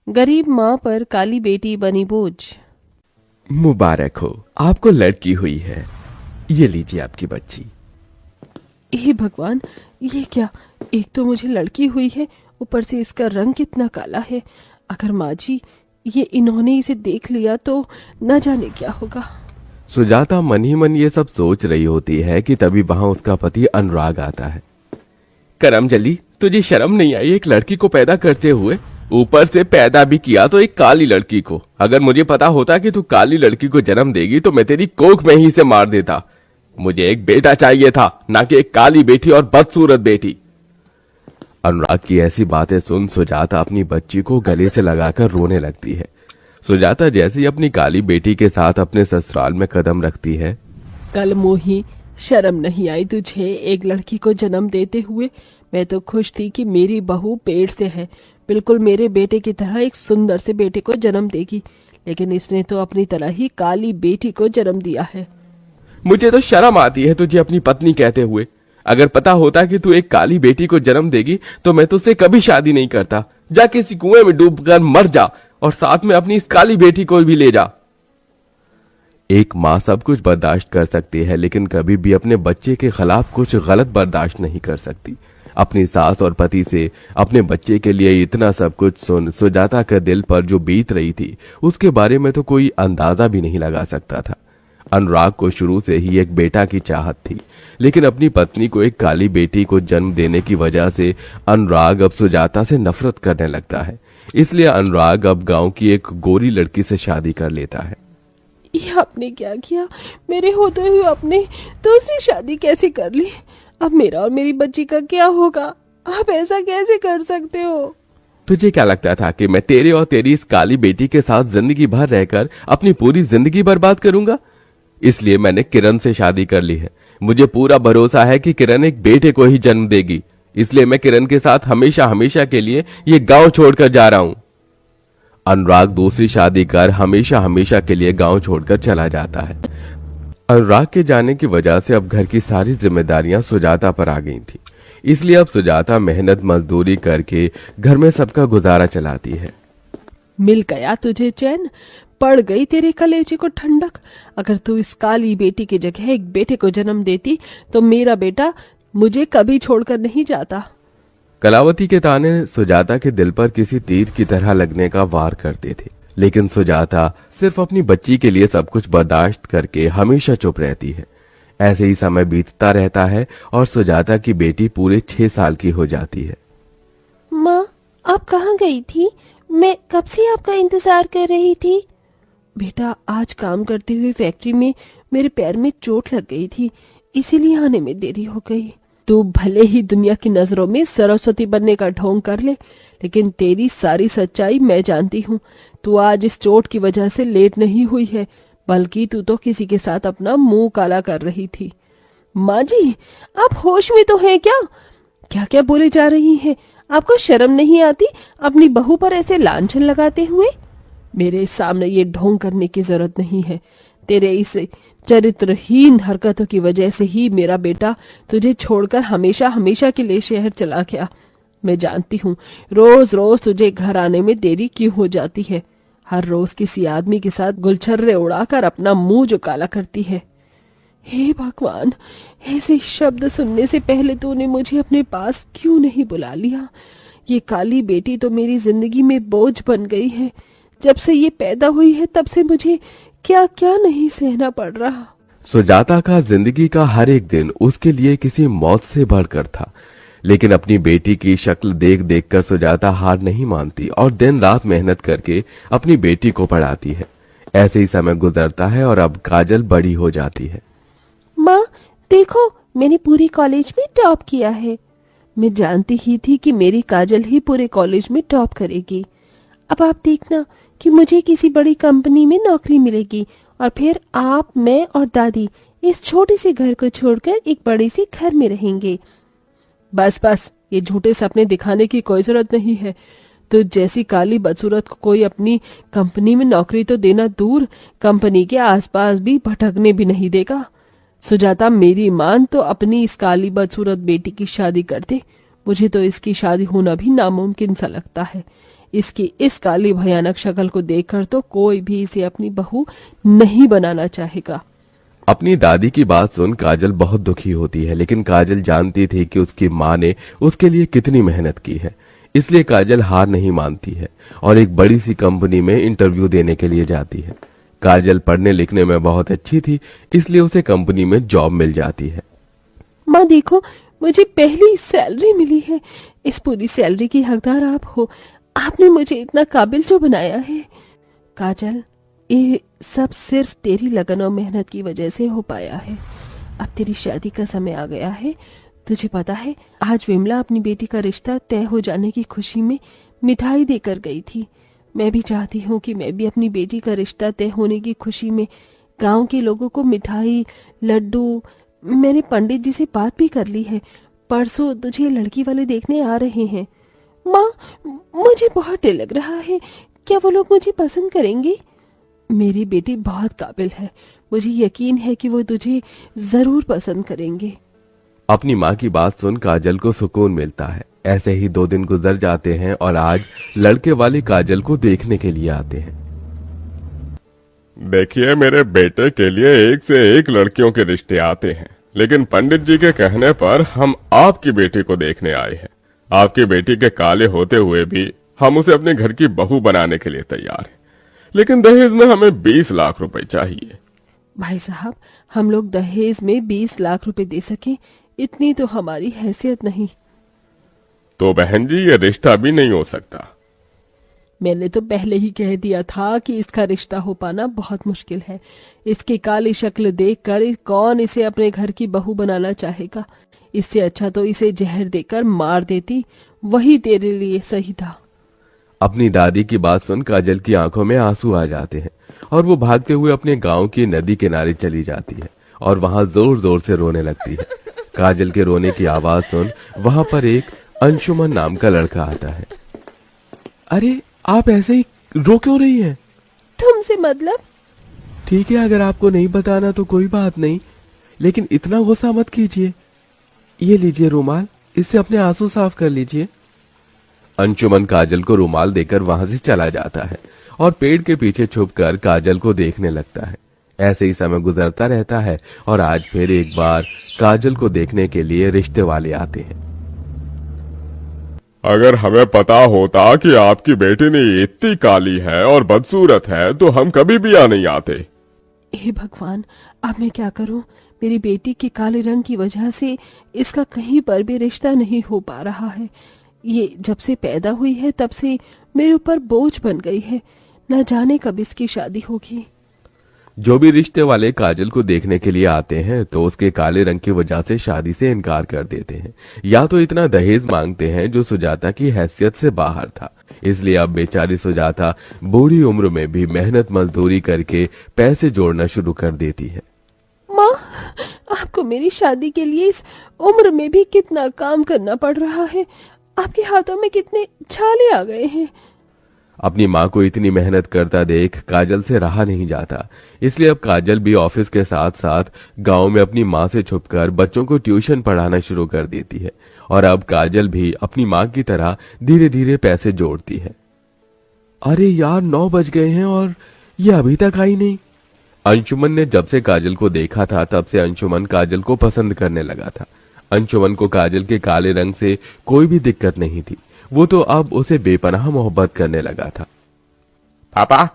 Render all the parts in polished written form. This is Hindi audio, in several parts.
गरीब माँ पर काली बेटी बनी बोझ। मुबारक हो, आपको लड़की हुई है। ये लीजिए आपकी बच्ची। हे भगवान, ये क्या? एक तो मुझे लड़की हुई है, ऊपर से इसका रंग कितना काला है। अगर माँ जी ये इन्होंने इसे देख लिया तो न जाने क्या होगा। सुजाता मन ही मन ये सब सोच रही होती है कि तभी वहां उसका पति अनुराग आता है। करमजली, तुझे शर्म नहीं आई एक लड़की को पैदा करते हुए? ऊपर से पैदा भी किया तो एक काली लड़की को। अगर मुझे पता होता कि तू काली लड़की को जन्म देगी तो मैं तेरी कोख में ही से मार देता। मुझे एक बेटा चाहिए था, ना कि एक काली बेटी और बदसूरत बेटी। अनुराग की ऐसी बातें सुन सुजाता अपनी बच्ची को गले से लगाकर रोने लगती है। सुजाता जैसे ही अपनी काली बेटी के साथ अपने ससुराल में कदम रखती है। कल मोही, शर्म नहीं आई तुझे एक लड़की को जन्म देते हुए? मैं तो खुश थी कि मेरी बहू पेट से है, बिल्कुल मेरे बेटे की तरह एक सुंदर से बेटे को जन्म देगी, लेकिन इसने तो अपनी तरह ही काली बेटी को जन्म दिया है। मुझे तो शर्म आती है तुझे अपनी पत्नी कहते हुए। अगर पता होता कि तू एक काली बेटी को जन्म देगी तो मैं तुझसे कभी शादी नहीं करता। जा किसी कुएं में डूबकर मर जा और साथ में अपनी इस काली बेटी को भी ले जा। एक माँ सब कुछ बर्दाश्त कर सकती है, लेकिन कभी भी अपने बच्चे के खिलाफ कुछ गलत बर्दाश्त नहीं कर सकती। अपनी सास और पति से अपने बच्चे के लिए इतना सब कुछ सुन सुजाता के दिल पर जो बीत रही थी उसके बारे में तो कोई अंदाजा भी नहीं लगा सकता था। अनुराग को शुरू से ही एक बेटा की चाहत थी, लेकिन अपनी पत्नी को एक काली बेटी को जन्म देने की वजह से अनुराग अब सुजाता से नफरत करने लगता है। इसलिए अनुराग अब गांव की एक गोरी लड़की से शादी कर लेता है। ये आपने क्या किया? मेरे होते हुए आपने दूसरी शादी कैसे कर ली? अब मेरा और मेरी बच्ची का क्या होगा? आप ऐसा कैसे कर सकते हो? तुझे क्या लगता था कि मैं तेरे और तेरी इस काली बेटी के साथ जिंदगी भर रहकर अपनी पूरी जिंदगी बर्बाद करूंगा? इसलिए मैंने किरण से शादी कर ली है। मुझे पूरा भरोसा है कि किरण एक बेटे को ही जन्म देगी, इसलिए मैं किरण के साथ हमेशा हमेशा के लिए ये गांव छोड़कर जा रहा हूं। अनुराग दूसरी शादी कर हमेशा हमेशा के लिए गांव छोड़कर चला जाता है। अनुराग के जाने की वजह से अब घर की सारी जिम्मेदारियां सुजाता पर आ गई थी, इसलिए अब सुजाता मेहनत मजदूरी करके घर में सबका गुजारा चलाती है। मिल गया तुझे चैन, पड़ गई तेरे कलेजे को ठंडक। अगर तू इस काली बेटी की जगह एक बेटे को जन्म देती तो मेरा बेटा मुझे कभी छोड़कर नहीं जाता। कलावती के ताने सुजाता के दिल पर किसी तीर की तरह लगने का वार करते थे, लेकिन सुजाता सिर्फ अपनी बच्ची के लिए सब कुछ बर्दाश्त करके हमेशा चुप रहती है। ऐसे ही समय बीतता रहता है और सुजाता की बेटी पूरे 6 साल की हो जाती है। माँ, आप कहाँ गई थी? मैं कब से आपका इंतजार कर रही थी। बेटा, आज काम करते हुए फैक्ट्री में मेरे पैर में चोट लग गई थी, इसीलिए आने में देरी हो गई। तू भले ही दुनिया की नजरों में सरस्वती बनने का ढोंग कर ले, लेकिन तेरी सारी सच्चाई मैं जानती हूँ। तू आज इस चोट की वजह से लेट नहीं हुई है, बल्कि तू तो किसी के साथ अपना मुंह काला कर रही थी। माँ जी, आप होश में तो हैं क्या? क्या क्या बोले जा रही हैं? आपको शर्म नहीं आती अपनी बहू पर ऐसे लांछन लगाते हुए? मेरे सामने ये ढोंग करने की जरूरत नहीं है। तेरे इस चरित्रहीन हरकतों की वजह से ही मेरा बेटा तुझे छोड़कर हमेशा हमेशा के लिए शहर चला गया। मैं जानती हूँ रोज रोज तुझे घर आने में देरी क्यों हो जाती है। हर रोज किसी आदमी के साथ गुलछर्रे उड़ाकर अपना मुंह जो काला करती है। हे भगवान, ऐसे शब्द सुनने से पहले तूने मुझे अपने पास क्यों नहीं बुला लिया? ये काली बेटी तो मेरी जिंदगी में बोझ बन गई है। जब से ये पैदा हुई है तब से मुझे क्या क्या नहीं सहना पड़ रहा। सुजाता का जिंदगी का हर एक दिन उसके लिए किसी मौत से बढ़कर था, लेकिन अपनी बेटी की शक्ल देख देख कर सुजाता हार नहीं मानती और दिन रात मेहनत करके अपनी बेटी को पढ़ाती है। ऐसे ही समय गुजरता है और अब काजल बड़ी हो जाती है। माँ देखो, मैंने पूरी कॉलेज में टॉप किया है। मैं जानती ही थी कि मेरी काजल ही पूरे कॉलेज में टॉप करेगी। अब आप देखना कि मुझे किसी बड़ी कंपनी में नौकरी मिलेगी और फिर आप, मैं और दादी इस छोटे से घर को छोड़कर एक बड़े से घर में रहेंगे। बस बस, ये झूठे सपने दिखाने की कोई जरूरत नहीं है। तो जैसी काली बदसूरत को कोई अपनी कंपनी में नौकरी तो देना दूर, कंपनी के आसपास भी भटकने भी नहीं देगा। सुजाता, मेरी मान तो अपनी इस काली बदसूरत बेटी की शादी कर दे। मुझे तो इसकी शादी होना भी नामुमकिन सा लगता है। इसकी इस काली भयानक शक्ल को देखकर तो कोई भी इसे अपनी बहू नहीं बनाना चाहेगा। अपनी दादी की बात सुन काजल बहुत दुखी होती है, लेकिन काजल जानती थी कि उसकी माँ ने उसके लिए कितनी मेहनत की है। इसलिए काजल हार नहीं मानती है और एक बड़ी सी कंपनी में इंटरव्यू देने के लिए जाती है। काजल पढ़ने लिखने में बहुत अच्छी थी, इसलिए उसे कंपनी में जॉब मिल जाती है। माँ देखो, मुझे पहली सैलरी मिली है। इस पूरी सैलरी की हकदार आप हो। आपने मुझे इतना काबिल जो बनाया है। काजल, ये सब सिर्फ तेरी लगन और मेहनत की वजह से हो पाया है। अब तेरी शादी का समय आ गया है। तुझे पता है, आज विमला अपनी बेटी का रिश्ता तय हो जाने की खुशी में मिठाई देकर गई थी। मैं भी चाहती हूँ कि मैं भी अपनी बेटी का रिश्ता तय होने की खुशी में गांव के लोगों को मिठाई, लड्डू। मैंने पंडित जी से बात भी कर ली है। परसों तुझे लड़की वाले देखने आ रहे हैं। माँ, मुझे बहुत डर लग रहा है। क्या वो लोग मुझे पसंद करेंगे? मेरी बेटी बहुत काबिल है। मुझे यकीन है कि वो तुझे जरूर पसंद करेंगे। अपनी माँ की बात सुन काजल को सुकून मिलता है। ऐसे ही 2 दिन गुजर जाते हैं और आज लड़के वाले काजल को देखने के लिए आते हैं। देखिए, मेरे बेटे के लिए एक से एक लड़कियों के रिश्ते आते हैं, लेकिन पंडित जी के कहने पर हम आपकी बेटी को देखने आए हैं। आपकी बेटी के काले होते हुए भी हम उसे अपने घर की बहू बनाने के लिए तैयार हैं, लेकिन दहेज में हमें 20 लाख रुपए चाहिए। भाई साहब, हम लोग दहेज में 20 लाख रुपए दे सके, इतनी तो हमारी हैसियत नहीं। तो बहन जी, ये रिश्ता भी नहीं हो सकता। मैंने तो पहले ही कह दिया था कि इसका रिश्ता हो पाना बहुत मुश्किल है। इसकी काली शक्ल देखकर कौन इसे अपने घर की बहू बनाना चाहेगा। इससे अच्छा तो इसे जहर देकर मार देती, वही तेरे लिए सही था। अपनी दादी की बात सुन काजल की आंखों में आंसू आ जाते हैं और वो भागते हुए अपने गांव की नदी किनारे चली जाती है और वहां जोर जोर से रोने लगती है। काजल के रोने की आवाज सुन वहां पर एक अंशुमन नाम का लड़का आता है। अरे, आप ऐसे ही रो क्यों रही हैं? तुमसे मतलब? ठीक है, अगर आपको नहीं बताना तो कोई बात नहीं, लेकिन इतना गुस्सा मत कीजिए। ये लीजिए रुमाल, इससे अपने आंसू साफ कर लीजिए। अंशुमन काजल को रुमाल देकर वहां से चला जाता है और पेड़ के पीछे छुपकर काजल को देखने लगता है। ऐसे ही समय गुजरता रहता है और आज फिर एक बार काजल को देखने के लिए रिश्ते वाले आते हैं। अगर हमें पता होता कि आपकी बेटी ने इतनी काली है और बदसूरत है तो हम कभी भी नहीं आते। हे भगवान, अब मैं क्या करूं? मेरी बेटी के काले रंग की वजह से इसका कहीं पर भी रिश्ता नहीं हो पा रहा है। ये जब से पैदा हुई है तब से मेरे ऊपर बोझ बन गई है। न जाने कब इसकी शादी होगी। जो भी रिश्ते वाले काजल को देखने के लिए आते हैं तो उसके काले रंग की वजह से शादी से इनकार कर देते हैं, या तो इतना दहेज मांगते हैं जो सुजाता की हैसियत से बाहर था। इसलिए अब बेचारी सुजाता बूढ़ी उम्र में भी मेहनत मजदूरी करके पैसे जोड़ना शुरू कर देती है। माँ, आपको मेरी शादी के लिए इस उम्र में भी कितना काम करना पड़ रहा है। आपके हाथों में कितने छाले आ गए हैं। अपनी माँ को इतनी मेहनत करता देख काजल से रहा नहीं जाता, इसलिए अब काजल भी ऑफिस के साथ साथ गांव में अपनी माँ से छुपकर बच्चों को ट्यूशन पढ़ाना शुरू कर देती है और अब काजल भी अपनी माँ की तरह धीरे धीरे पैसे जोड़ती है। अरे यार, 9 बज गए हैं और ये अभी तक आई नहीं। अंशुमन ने जब से काजल को देखा था तब से अंशुमन काजल को पसंद करने लगा था। अंशुमन को काजल के काले रंग से कोई भी दिक्कत नहीं थी, वो तो अब उसे बेपनाह मोहब्बत करने लगा था। पापा,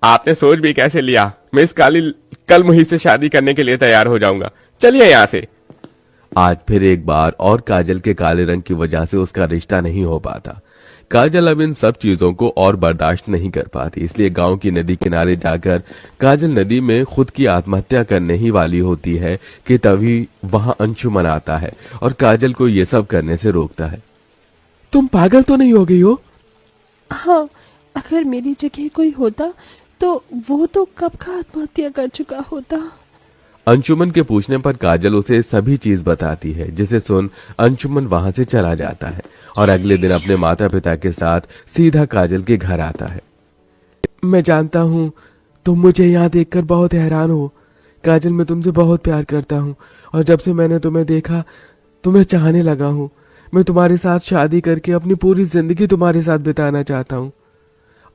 आपने सोच भी कैसे लिया? मैं इस काली कल मुही से शादी करने के लिए तैयार हो जाऊंगा। चलिए यहाँ से। आज फिर एक बार और काजल के काले रंग की वजह से उसका रिश्ता नहीं हो पाता। काजल अब इन सब चीजों को और बर्दाश्त नहीं कर पाती, इसलिए गांव की नदी किनारे जाकर काजल नदी में खुद की आत्महत्या करने ही वाली होती है कि तभी वहां अंशुमन आता है और काजल को ये सब करने से रोकता है। तुम पागल तो नहीं हो गई हो? हाँ, अगर मेरी जगह कोई होता तो वो तो कब का आत्महत्या कर चुका होता। अंशुमन के पूछने पर काजल उसे सभी चीज बताती है, जिसे सुन अंशुमन वहां से चला जाता है और अगले दिन अपने माता पिता के साथ सीधा काजल के घर आता है। मैं जानता हूँ तुम मुझे यहाँ देखकर बहुत हैरान हो। काजल, मैं तुमसे बहुत प्यार करता हूँ और जब से मैंने तुम्हें देखा तुम्हें चाहने लगा हूँ। मैं तुम्हारे साथ शादी करके अपनी पूरी जिंदगी तुम्हारे साथ बिताना चाहता हूँ।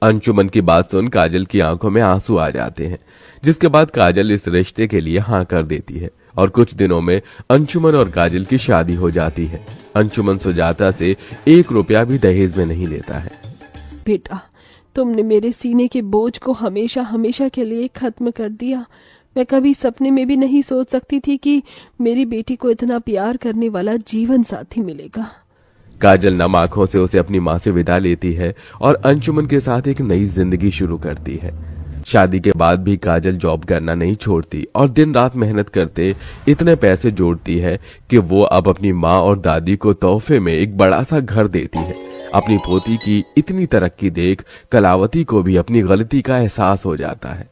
अंशुमन की बात सुन काजल की आंखों में आंसू आ जाते हैं, जिसके बाद काजल इस रिश्ते के लिए हाँ कर देती है और कुछ दिनों में अंशुमन और काजल की शादी हो जाती है। अंशुमन सुजाता से 1 रुपया भी दहेज में नहीं लेता है। बेटा, तुमने मेरे सीने के बोझ को हमेशा हमेशा के लिए खत्म कर दिया। मैं कभी सपने में भी नहीं सोच सकती थी कि मेरी बेटी को इतना प्यार करने वाला जीवन साथी मिलेगा। काजल नम आंखों से उसे अपनी मां से विदा लेती है और अंशुमन के साथ एक नई जिंदगी शुरू करती है। शादी के बाद भी काजल जॉब करना नहीं छोड़ती और दिन रात मेहनत करते इतने पैसे जोड़ती है कि वो अब अपनी माँ और दादी को तोहफे में एक बड़ा सा घर देती है। अपनी पोती की इतनी तरक्की देख कलावती को भी अपनी गलती का एहसास हो जाता है।